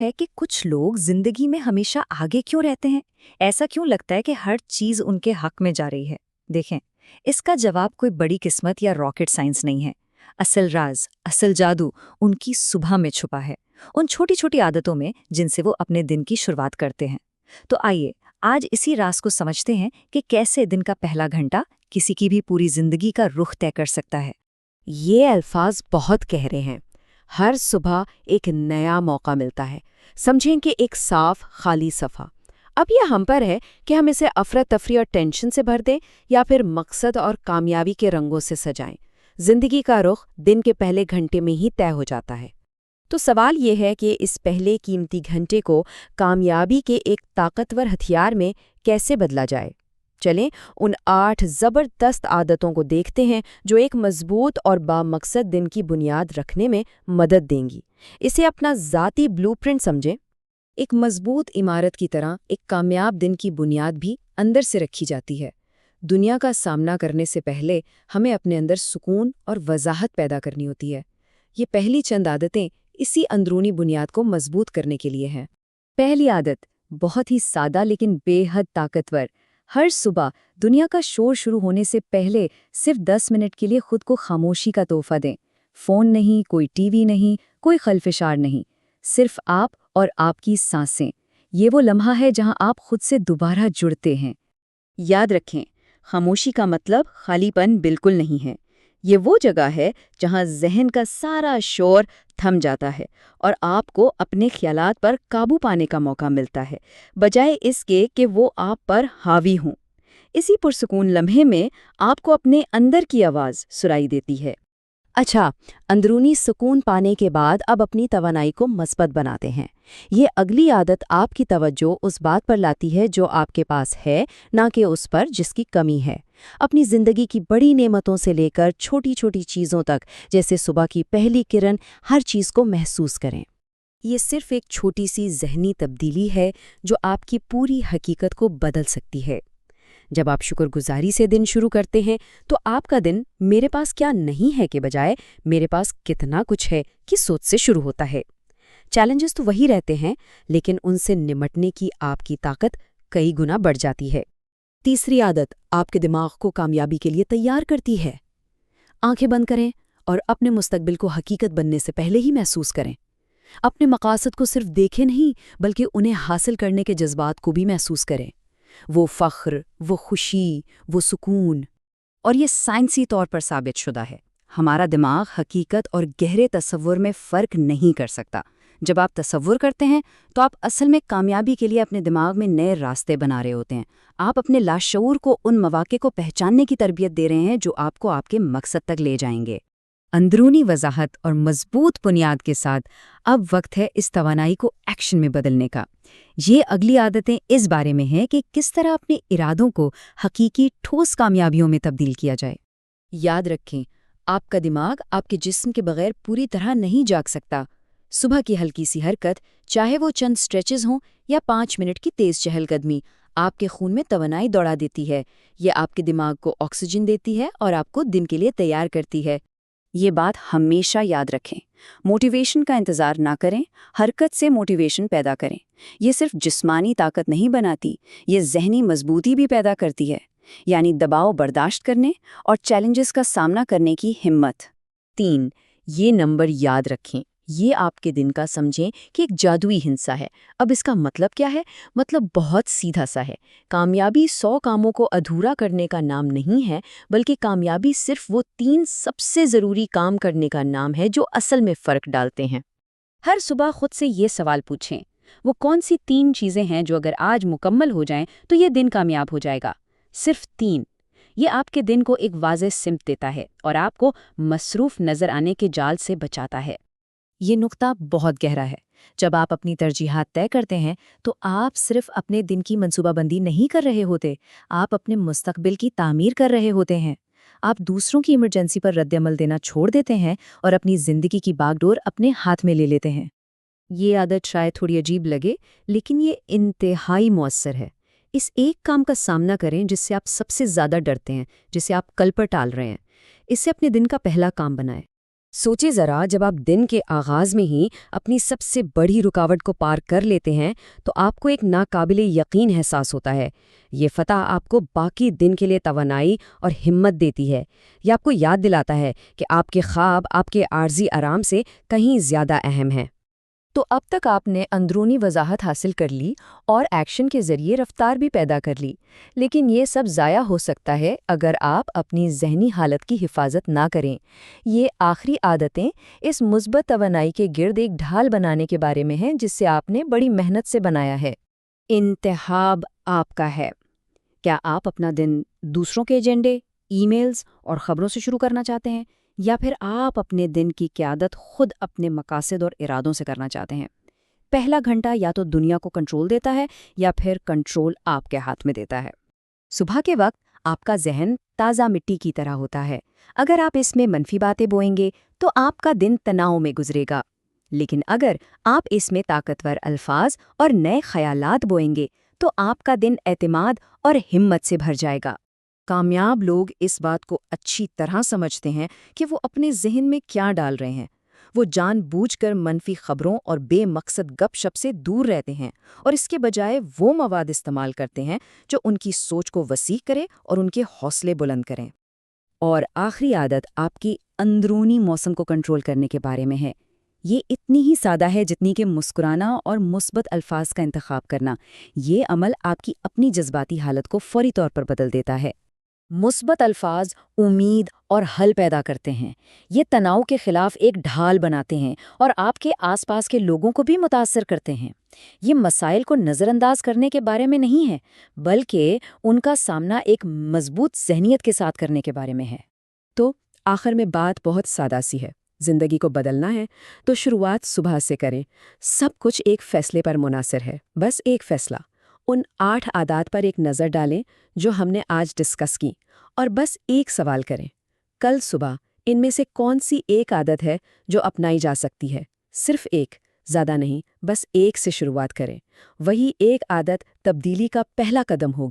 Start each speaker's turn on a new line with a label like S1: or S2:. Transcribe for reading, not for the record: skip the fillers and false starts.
S1: है कि कुछ लोग जिंदगी में हमेशा आगे क्यों रहते हैं? ऐसा क्यों लगता है कि हर चीज उनके हक में जा रही है? देखें, इसका जवाब कोई बड़ी किस्मत या रॉकेट साइंस नहीं है। असल राज, असल जादू उनकी सुबह में छुपा है, उन छोटी छोटी आदतों में जिनसे वो अपने दिन की शुरुआत करते हैं। तो आइए आज इसी राज को समझते हैं कि कैसे दिन का पहला घंटा किसी की भी पूरी जिंदगी का रुख तय कर सकता है।
S2: ये अल्फाज बहुत गहरे हैं। हर सुबह एक नया मौका मिलता है। समझें कि एक साफ खाली सफ़ा। अब ये हम पर है कि हम इसे अफरा तफरी और टेंशन से भर दें या फिर मकसद और कामयाबी के रंगों से सजाएं। जिंदगी का रुख दिन के पहले घंटे में ही तय हो जाता है। तो सवाल ये है कि इस पहले कीमती घंटे को कामयाबी के एक ताकतवर हथियार में कैसे बदला जाए। चलें उन 8 ज़बरदस्त आदतों को देखते हैं जो एक मजबूत और बामकसद दिन की बुनियाद रखने में मदद देंगी। इसे अपना ज़ाती ब्लूप्रिंट समझें।
S1: एक मजबूत इमारत की तरह एक कामयाब दिन की बुनियाद भी अंदर से रखी जाती है। दुनिया का सामना करने से पहले हमें अपने अंदर सुकून और वजाहत पैदा करनी होती है। ये पहली चंद आदतें इसी अंदरूनी बुनियाद को मजबूत करने के लिए हैं। पहली आदत बहुत ही सादा लेकिन बेहद ताकतवर। हर सुबह दुनिया का शोर शुरू होने से पहले सिर्फ 10 मिनट के लिए खुद को खामोशी का तोहफा दें। फ़ोन नहीं, कोई टीवी नहीं, कोई खलफिशार नहीं, सिर्फ आप और आपकी सांसें। ये वो लम्हा है जहां आप खुद से दोबारा जुड़ते हैं।
S2: याद रखें, खामोशी का मतलब खालीपन बिल्कुल नहीं है। ये वो जगह है जहां जहन का सारा शोर थम जाता है और आपको अपने ख्यालात पर काबू पाने का मौका मिलता है, बजाय इसके कि वो आप पर हावी हों। इसी पुरसुकून लम्हे में आपको अपने अंदर की आवाज़ सुनाई देती है। अच्छा, अंदरूनी सुकून पाने के बाद अब अपनी तवानाई को मस्बत बनाते हैं। ये अगली आदत आपकी तवज्जो उस बात पर लाती है जो आपके पास है, ना कि उस पर जिसकी कमी है। अपनी ज़िंदगी की बड़ी नेमतों से लेकर छोटी छोटी चीज़ों तक, जैसे सुबह की पहली किरण, हर चीज़ को महसूस करें। ये सिर्फ एक छोटी सी ज़हनी तब्दीली है जो आपकी पूरी हकीकत को बदल सकती है। जब आप शुक्रगुजारी से दिन शुरू करते हैं तो आपका दिन मेरे पास क्या नहीं है के बजाय मेरे पास कितना कुछ है की सोच से शुरू होता है। चैलेंजेस तो वही रहते हैं, लेकिन उनसे निमटने की आपकी ताकत कई गुना बढ़ जाती है। तीसरी आदत आपके दिमाग को कामयाबी के लिए तैयार करती है। आंखें बंद करें और अपने मुस्तकबिल को हकीकत बनने से पहले ही महसूस करें। अपने मकासद को सिर्फ देखें नहीं, बल्कि उन्हें हासिल करने के जज्बात को भी महसूस करें। वो फ़ख्र, वो खुशी, वो सुकून। और ये साइंसी तौर पर साबित शुदा है। हमारा दिमाग हकीकत और गहरे तसव्वुर में फ़र्क नहीं कर सकता। जब आप तसव्वुर करते हैं तो आप असल में कामयाबी के लिए अपने दिमाग में नए रास्ते बना रहे होते हैं। आप अपने लाशऊर को उन मौक़े को पहचानने की तरबियत दे रहे हैं जो आपको आपके मकसद तक ले जाएंगे। अंदरूनी वजाहत और मजबूत बुनियाद के साथ अब वक्त है इस तवानाई को एक्शन में बदलने का। ये अगली आदतें इस बारे में हैं कि किस तरह अपने इरादों को हकीकी ठोस कामयाबियों में तब्दील किया जाए। याद रखें, आपका दिमाग आपके जिस्म के बगैर पूरी तरह नहीं जाग सकता। सुबह की हल्की सी हरकत, चाहे वो चंद स्ट्रेचेस हों या 5 मिनट की तेज़ चहलकदमी, आपके खून में तवानाई दौड़ा देती है। ये आपके दिमाग को ऑक्सीजन देती है और आपको दिन के लिए तैयार करती है। ये बात हमेशा याद रखें। मोटिवेशन का इंतज़ार ना करें, हरकत से मोटिवेशन पैदा करें। ये सिर्फ जिस्मानी ताकत नहीं बनाती, ये ज़हनी मजबूती भी पैदा करती है, यानी दबाव बर्दाश्त करने और चैलेंजेस का सामना करने की हिम्मत। 3, ये नंबर याद रखें। ये आपके दिन का समझें कि एक जादुई हिंसा है। अब इसका मतलब क्या है? मतलब बहुत सीधा सा है। कामयाबी 100 कामों को अधूरा करने का नाम नहीं है, बल्कि कामयाबी सिर्फ वो 3 सबसे ज़रूरी काम करने का नाम है जो असल में फ़र्क डालते हैं। हर सुबह खुद से ये सवाल पूछें, वो कौन सी 3 चीज़ें हैं जो अगर आज मुकम्मल हो जाएं तो ये दिन कामयाब हो जाएगा। सिर्फ 3। ये आपके दिन को एक वाज़ेह सिमत देता है और आपको मसरूफ़ नज़र आने के जाल से बचाता है।
S1: ये नुक्ता बहुत गहरा है। जब आप अपनी तरजीहात तय करते हैं तो आप सिर्फ अपने दिन की मंसूबाबंदी नहीं कर रहे होते, आप अपने मुस्तकबिल की तामीर कर रहे होते हैं। आप दूसरों की इमरजेंसी पर रद्द-ए-अमल देना छोड़ देते हैं और अपनी ज़िंदगी की बागडोर अपने हाथ में ले लेते हैं। ये आदत शायद थोड़ी अजीब लगे, लेकिन ये इंतहाई मौसर है। इस एक काम का सामना करें जिससे आप सबसे ज़्यादा डरते हैं, जिसे आप कल पर टाल रहे हैं। इसे अपने दिन का पहला काम बनाएं। सोचिए ज़रा, जब आप दिन के आगाज़ में ही अपनी सबसे बड़ी रुकावट को पार कर लेते हैं तो आपको एक नाकाबिले यकीन एहसास होता है। ये फ़तह आपको बाकी दिन के लिए तवानाई और हिम्मत देती है। ये आपको याद दिलाता है कि आपके ख्वाब आपके आर्जी आराम से कहीं ज़्यादा अहम हैं। तो अब तक आपने अंदरूनी वजाहत हासिल कर ली और एक्शन के ज़रिए रफ्तार भी पैदा कर ली, लेकिन ये सब ज़ाया हो सकता है अगर आप अपनी ज़हनी हालत की हिफाजत ना करें। ये आखिरी आदतें इस मुस्बत तवानाई के गिर्द एक ढाल बनाने के बारे में हैं जिससे आपने बड़ी मेहनत से बनाया है।
S2: इंतखाब आपका है। क्या आप अपना दिन दूसरों के एजेंडे, ईमेल्स और खबरों से शुरू करना चाहते हैं, या फिर आप अपने दिन की क़यादत खुद अपने मकासद और इरादों से करना चाहते हैं? पहला घंटा या तो दुनिया को कंट्रोल देता है या फिर कंट्रोल आपके हाथ में देता है।
S1: सुबह के वक्त आपका जहन ताज़ा मिट्टी की तरह होता है। अगर आप इसमें मनफी बातें बोएंगे तो आपका दिन तनाव में गुजरेगा, लेकिन अगर आप इसमें ताकतवर अल्फाज और नए ख्यालात बोएंगे तो आपका दिन एतमाद और हिम्मत से भर जाएगा। कामयाब लोग इस बात को अच्छी तरह समझते हैं कि वो अपने जहन में क्या डाल रहे हैं। वो जानबूझकर मनफी खबरों और बेमकसद गपशप से दूर रहते हैं और इसके बजाय वो मवाद इस्तेमाल करते हैं जो उनकी सोच को वसी करे और उनके हौसले बुलंद करें।
S2: और आखिरी आदत आपकी अंदरूनी मौसम को कंट्रोल करने के बारे में है। ये इतनी ही सादा है जितनी कि मुस्कुराना और मुस्बत अल्फाज का इंतखाब करना। ये अमल आपकी अपनी जज्बाती हालत को फौरी तौर पर बदल देता है।
S1: मुस्बत अल्फाज उम्मीद और हल पैदा करते हैं। ये तनाव के खिलाफ एक ढाल बनाते हैं और आपके आसपास के लोगों को भी मुतासर करते हैं। ये मसाइल को नज़रअंदाज करने के बारे में नहीं है, बल्कि उनका सामना एक मजबूत ज़हनियत के साथ करने के बारे में है। तो आखिर में बात बहुत सादा सी है। ज़िंदगी को बदलना है तो शुरुआत सुबह से करें। सब कुछ एक फ़ैसले पर मुनासिर है, बस एक फ़ैसला। उन 8 आदात पर एक नज़र डालें जो हमने आज डिस्कस की, और बस एक सवाल करें, कल सुबह इनमें से कौन सी एक आदत है जो अपनाई जा सकती है? सिर्फ एक, ज़्यादा नहीं, बस एक से शुरुआत करें। वही एक आदत तब्दीली का पहला कदम होगी।